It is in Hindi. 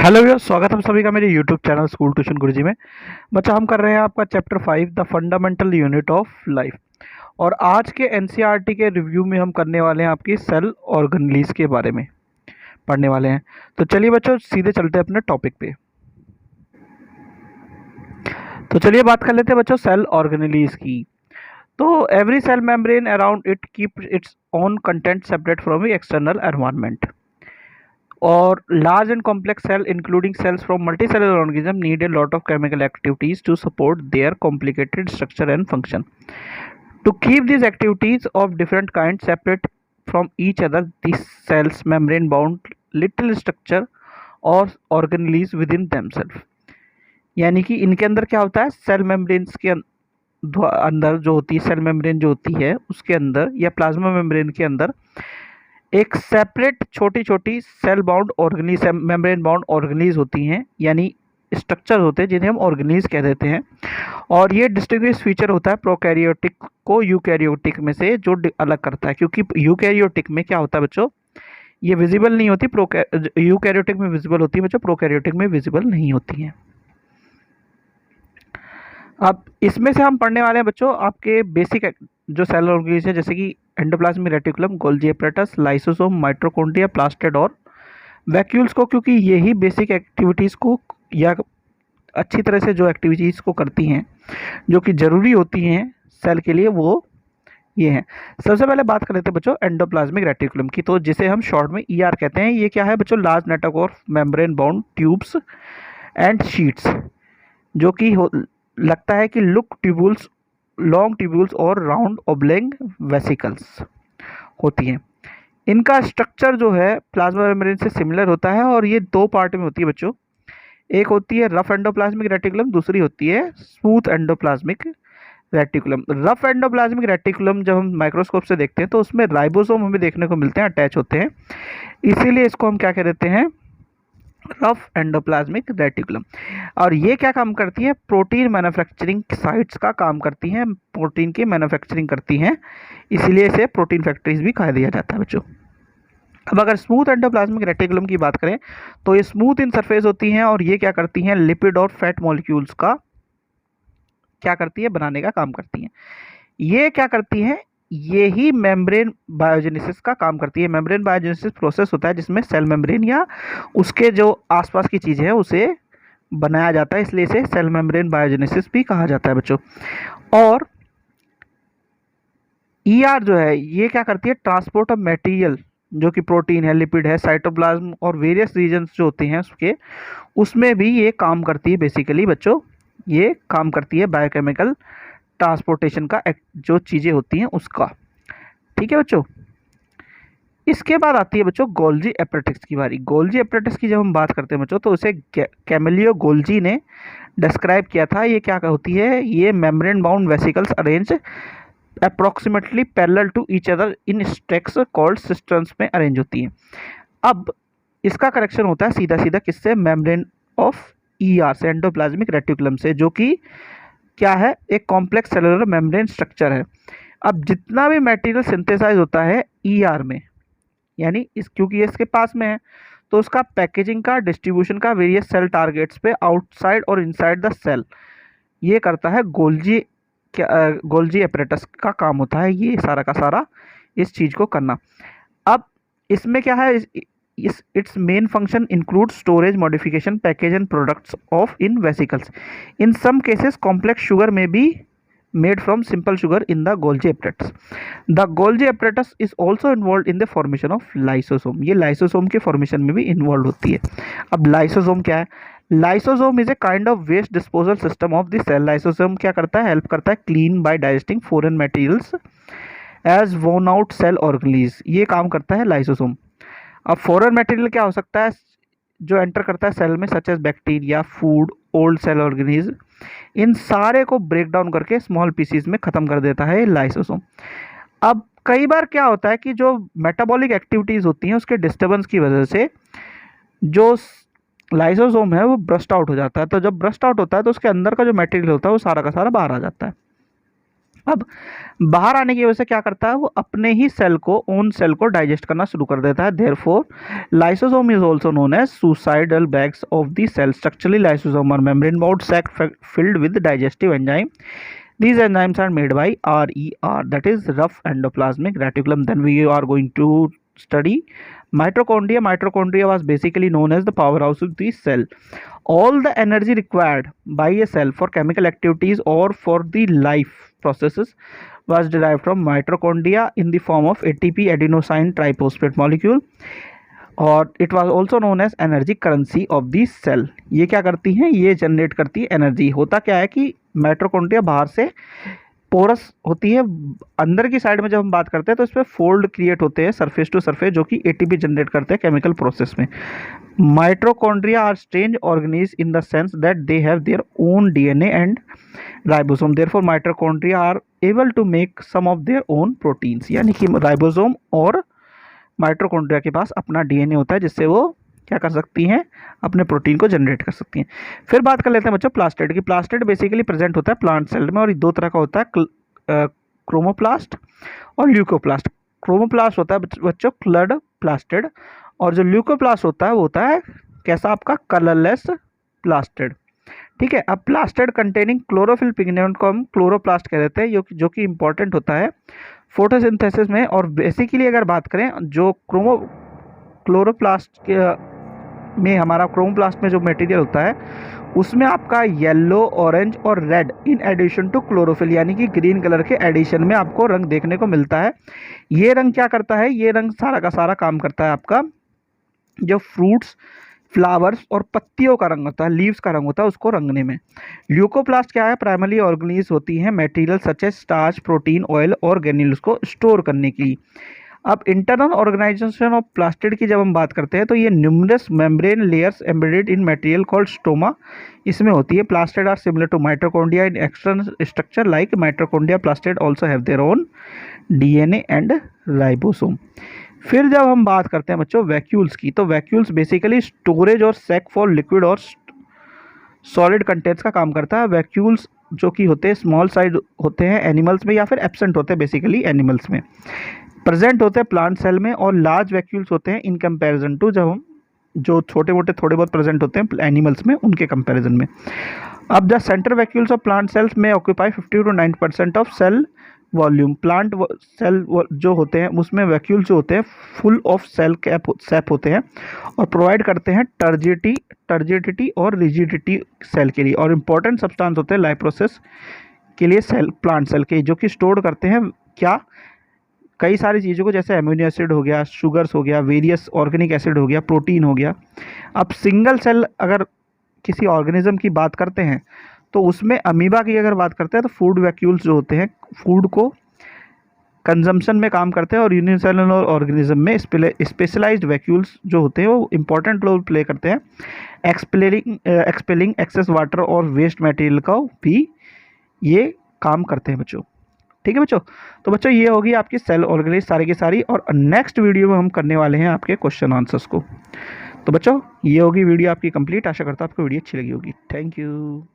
हेलो भैया, स्वागत है हम सभी का मेरे यूट्यूब चैनल स्कूल ट्यूशन गुरुजी में। बच्चा हम कर रहे हैं आपका chapter 5 the fundamental unit of life. और आज के एनसीईआरटी के रिव्यू में हम करने वाले हैं आपकी सेल ऑर्गेनेलिज के बारे में पढ़ने वाले हैं। तो चलिए बच्चों, सीधे चलते हैं अपने टॉपिक पे। तो चलिए बात कर लेते हैं बच्चों सेल ऑर्गेनेलिज की। तो every cell membrane around it keep its own content separate from the external environment. और large and complex cell including cells from multicellular organism need a lot of chemical activities to support their complicated structure and function. To keep these activities of different kinds separate from each other, these cells membrane bound little structure और organelles within themselves. यानी कि इनके अंदर क्या होता है, सेल मेम्ब्रेन्स के अंदर जो होती है, सेल मेम्ब्रेन जो होती है उसके अंदर या प्लाज्मा मेम्ब्रेन के अंदर एक सेपरेट छोटी छोटी सेल बाउंड ऑर्गेनीज मेम्ब्रेन बाउंड ऑर्गेनीज होती हैं, यानी स्ट्रक्चर होते हैं जिन्हें हम ऑर्गेनीज कह देते हैं। और ये डिस्टिंग्विश फीचर होता है प्रोकैरियोटिक को यूकैरियोटिक में से, जो अलग करता है। क्योंकि यूकैरियोटिक में क्या होता है बच्चों, ये विजिबल नहीं होती, यूकैरियोटिक में विजिबल होती है बच्चों, प्रोकैरियोटिक में विजिबल नहीं होती हैं। अब इसमें से हम पढ़ने वाले हैं बच्चों आपके बेसिक जो सेल ऑर्गेनीज है, जैसे कि endoplasmic reticulum, Golgi apparatus, lysosome, mitochondria, plastid और वैक्यूल्स को, क्योंकि यही बेसिक एक्टिविटीज़ को या अच्छी तरह से जो एक्टिविटीज़ को करती हैं जो कि ज़रूरी होती हैं सेल के लिए, वो ये हैं। सबसे पहले बात कर लेते हैं बच्चों एंडोप्लाज्मिक रेटिकुलम की, तो जिसे हम शॉर्ट में ईआर कहते हैं। ये क्या है बच्चों, large network of membrane bound tubes and sheets, जो कि लगता है कि लुक ट्यूबुल्स, लॉन्ग ट्यूब्यूल्स और राउंड ओब्लिंग वेसिकल्स होती हैं। इनका स्ट्रक्चर जो है प्लाज्मा मेम्ब्रेन से सिमिलर होता है और ये दो पार्ट में होती है बच्चों। एक होती है रफ एंडोप्लाज्मिक रेटिकुलम, दूसरी होती है smooth endoplasmic reticulum. Rough endoplasmic reticulum जब हम माइक्रोस्कोप से देखते हैं तो उसमें राइबोसोम हमें देखने को मिलते हैं, अटैच होते हैं, इसीलिए इसको हम क्या कह देते हैं, रफ एंडोप्लाज्मिक रेटिकुलम। और ये क्या काम करती है, प्रोटीन मैन्युफैक्चरिंग साइट्स का काम करती हैं, प्रोटीन की मैन्युफैक्चरिंग करती हैं, इसीलिए इसे प्रोटीन फैक्ट्रीज भी कहा दिया जाता है बच्चों। अब अगर स्मूथ एंडोप्लाज्मिक रेटिकुलम की बात करें तो ये स्मूथ इन सरफेस होती हैं और ये क्या करती हैं, लिपिड और फैट मॉलिक्यूल्स का क्या करती है, बनाने का काम करती हैं। ये क्या करती हैं, ये ही मेम्ब्रेन बायोजेनेसिस का काम करती है। मेम्ब्रेन बायोजेनेसिस प्रोसेस होता है जिसमें सेल मेम्ब्रेन या उसके जो आसपास की चीज़ें हैं उसे बनाया जाता है, इसलिए इसे सेल मेम्ब्रेन बायोजेनेसिस भी कहा जाता है बच्चों। और ईआर जो है ये क्या करती है, ट्रांसपोर्ट ऑफ मटेरियल जो कि प्रोटीन है, लिपिड है, साइटोप्लाज्म और वेरियस रीजन्स जो होते हैं उसके, उसमें भी ये काम करती है बेसिकली बच्चों। ये काम करती है बायोकेमिकल ट्रांसपोर्टेशन का जो चीज़ें होती हैं उसका। ठीक है बच्चों, इसके बाद आती है बच्चों गोल्जी एपरेटिक्स की बारी। गोल्जी एपरेटिक्स की जब हम बात करते हैं बच्चों तो उसे कैमिलियो गोल्जी ने डिस्क्राइब किया था। ये क्या होती है, ये membrane bound vesicles arrange approximately parallel to each other in stacks called cisterns में अरेंज होती हैं। अब इसका करेक्शन होता है सीधा सीधा किससे, मेम्ब्रेन ऑफ ईआर से, एंडोप्लाज्मिक रेटिकुलम से, जो कि क्या है, एक कॉम्प्लेक्स सेलुलर मेम्ब्रेन स्ट्रक्चर है। अब जितना भी मटेरियल सिंथेसाइज होता है ईआर में, यानी क्योंकि ये इसके पास में है, तो उसका पैकेजिंग का, डिस्ट्रीब्यूशन का वेरियस सेल टारगेट्स पे आउटसाइड और इनसाइड द सेल, ये करता है गोल्जी, गोल्जी एपरेटस का काम होता है ये सारा का सारा इस चीज़ को करना। अब इसमें क्या है, its main function include storage, modification, package and products of in vesicles. In some cases complex sugar में be made from simple sugar in the Golgi apparatus. The Golgi apparatus is also involved in the formation of lysosome. ये लाइसोसोम के फॉर्मेशन में भी इन्वॉल्व होती है। अब लाइसोसोम क्या है, lysosome is a kind of waste disposal system of the cell. Lysosome क्या करता है, हेल्प करता है clean by digesting foreign materials as worn out cell organelles, ये काम करता है लाइसोसोम। अब फॉरेन मटेरियल क्या हो सकता है जो एंटर करता है सेल में, such as bacteria, food, old cell organism, इन सारे को ब्रेक डाउन करके स्मॉल पीसीज में ख़त्म कर देता है लाइसोसोम। अब कई बार क्या होता है कि जो मेटाबॉलिक एक्टिविटीज़ होती हैं उसके डिस्टर्बेंस की वजह से जो लाइसोसोम है वो ब्रस्ट आउट हो जाता है। तो जब ब्रस्ट आउट होता है तो उसके अंदर का जो मटेरियल होता है वो सारा का सारा बाहर आ जाता है। अब बाहर आने की वजह से क्या करता है, वो अपने ही सेल को, ओन सेल को डाइजेस्ट करना शुरू कर देता है। Therefore lysosome is also known as suicidal bags of the cell. Structurally lysosome are membrane bound sac filled with digestive enzyme. These enzymes are made by RER, that is rough endoplasmic reticulum. Then we are going to study mitochondria. Mitochondria was basically known as the powerhouse of the cell. All the energy required by a cell for chemical activities or for the life processes was derived from mitochondria in the form of ATP, adenosine triphosphate molecule, और it was also known as energy currency of the cell. ये क्या करती हैं, ये जनरेट करती है एनर्जी। होता क्या है कि माइटोकॉन्ड्रिया बाहर से पोरस होती है, अंदर की साइड में जब हम बात करते हैं तो इसमें फोल्ड क्रिएट होते हैं सरफेस टू सरफेस, जो कि एटीपी जनरेट करते हैं केमिकल प्रोसेस में। Mitochondria are strange organelles in the sense that they have their own DNA and ribosome. Therefore mitochondria are able to make some of their own proteins, यानी कि राइबोसोम और माइटोकॉन्ड्रिया के पास अपना डीएनए होता है, जिससे वो क्या कर सकती हैं, अपने प्रोटीन को जनरेट कर सकती हैं। फिर बात कर लेते हैं बच्चों प्लास्टिड की। प्लास्टिड बेसिकली प्रेजेंट होता है प्लांट सेल में, और दो तरह का होता है, क्रोमोप्लास्ट और ल्यूकोप्लास्ट। क्रोमोप्लास्ट होता है बच्चों क्लड प्लास्टिड, और जो ल्यूकोप्लास्ट होता है वो होता है कैसा, आपका कलरलेस प्लास्टिड। ठीक है। अब प्लास्टिड कंटेनिंग क्लोरोफिल पिगमेंट को हम क्लोरोप्लास्ट कह देते हैं, जो कि इंपॉर्टेंट होता है फोटोसिंथेसिस में। और बेसिकली अगर बात करें जो क्लोरोप्लास्ट में, हमारा क्रोमोप्लास्ट में जो मटेरियल होता है उसमें आपका येलो, ऑरेंज और red in addition to chlorophyll, यानी कि ग्रीन कलर के एडिशन में आपको रंग देखने को मिलता है। ये रंग क्या करता है, ये रंग सारा का सारा काम करता है आपका जो फ्रूट्स, फ्लावर्स और पत्तियों का रंग होता है, लीव्स का रंग होता है, उसको रंगने में। ल्यूकोप्लास्ट क्या है, प्राइमरी ऑर्गेनीज होती हैं material such as starch, protein, oil और ग्रेन्यूल्स को स्टोर करने की। अब इंटरनल ऑर्गेनाइजेशन ऑफ प्लास्टिड की जब हम बात करते हैं तो ये numerous membrane layers embedded in material called stoma इसमें होती है। Plastid are similar to mitochondria in external structure like mitochondria. Plastid also have their own DNA and ribosome. फिर जब हम बात करते हैं बच्चों वैक्यूल्स की, तो वैक्यूल्स बेसिकली स्टोरेज और सैक फॉर लिक्विड और सॉलिड कंटेंट्स का काम करता है। वैक्यूल्स जो कि होते हैं स्मॉल साइज होते हैं एनिमल्स में, या फिर एब्सेंट होते हैं बेसिकली एनिमल्स में, प्रेजेंट होते हैं प्लांट सेल में, और लार्ज वैक्यूल्स होते हैं इन कंपैरिजन टू जब हम जो छोटे मोटे थोड़े बहुत प्रेजेंट होते हैं एनिमल्स में उनके कंपैरिजन में। अब the centre vacuoles of plant cells में occupy 50 to 90% of cell volume. Plant cell जो होते हैं उसमें वैक्यूल जो होते हैं फुल ऑफ सेल सैप होते हैं और प्रोवाइड करते हैं टर्जिडिटी और रिजिडिटी सेल के लिए, और इम्पॉर्टेंट सब्सटेंस होते हैं लाइफ प्रोसेस के लिए सेल, प्लांट सेल के, जो कि स्टोर करते हैं क्या, कई सारी चीज़ों को, जैसे एमिनो एसिड हो गया, शुगर्स हो गया, वेरियस ऑर्गेनिक एसिड हो गया, प्रोटीन हो गया। अब सिंगल सेल अगर किसी ऑर्गेनिज्म की बात करते हैं तो उसमें अमीबा की अगर बात करते हैं तो फूड वैक्यूल्स जो होते हैं फूड को कंजम्पशन में काम करते हैं, और यूनिसेलुलर ऑर्गेनिज्म में स्पेशलाइज्ड वैक्यूल्स जो होते हैं वो इंपॉर्टेंट रोल प्ले करते हैं एक्सपेलिंग एक्सेस वाटर और वेस्ट मटेरियल का भी ये काम करते हैं बच्चों। ठीक है बच्चों, तो बच्चों ये होगी आपकी सेल ऑर्गेनाइज सारी की सारी, और नेक्स्ट वीडियो में हम करने वाले हैं आपके क्वेश्चन आंसर्स को। तो बच्चों ये होगी वीडियो आपकी कंप्लीट। आशा करता हूँ आपको वीडियो अच्छी लगी होगी। Thank you.